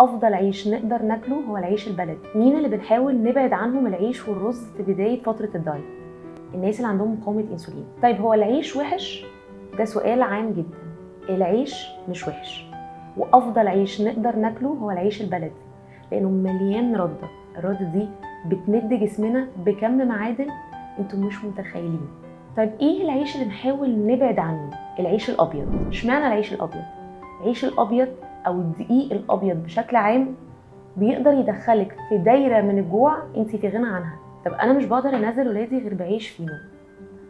افضل عيش نقدر ناكله هو العيش البلدي. مين اللي بنحاول نبعد عنهم العيش والرز في بدايه فتره الدايت؟ الناس اللي عندهم مقاومه انسولين. طيب هو العيش وحش؟ ده سؤال عام جدا. العيش مش وحش، وافضل عيش نقدر ناكله هو العيش البلدي لانه مليان رده. الرده دي بتمد جسمنا بكم معادن انتم مش متخيلين. طيب ايه العيش اللي نحاول نبعد عنه؟ العيش الابيض. اشمعنى العيش الابيض؟ العيش الابيض او الدقيق الابيض بشكل عام بيقدر يدخلك في دايره من الجوع انت في غنى عنها. طب انا مش بقدر انزل ولادي غير بعيش فينو.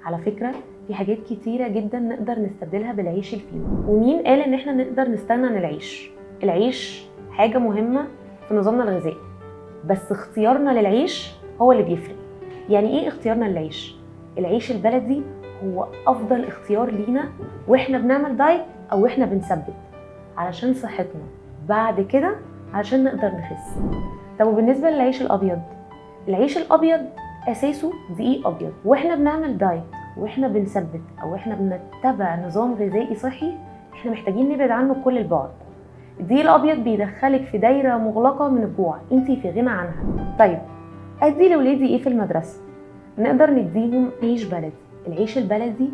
على فكره في حاجات كتيره جدا نقدر نستبدلها بالعيش الفينو. ومين قال ان احنا نقدر نستغنى عن العيش؟ العيش حاجه مهمه في نظامنا الغذائي، بس اختيارنا للعيش هو اللي بيفرق. يعني ايه اختيارنا للعيش؟ العيش البلدي هو افضل اختيار لينا واحنا بنعمل دايت او احنا بنثبت علشان صحتنا، بعد كده علشان نقدر نخس. طب وبالنسبه للعيش الابيض، العيش الابيض اساسه دقيق ابيض، واحنا بنعمل دايت واحنا بنثبت او احنا بنتبع نظام غذائي صحي احنا محتاجين نبعد عنه كل البعد. الدقيق الابيض بيدخلك في دايره مغلقه من الجوع انت في غنى عنها. طيب ادي لاولادي ايه في المدرسه؟ نقدر نديهم عيش بلدي. العيش البلدي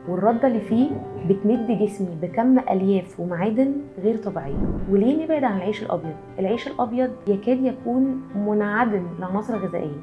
والرده اللي فيه بتمد جسمي بكم الياف ومعادن غير طبيعيه. وليه نبعد عن العيش الابيض؟ العيش الابيض يكاد يكون منعدم العناصر الغذائيه.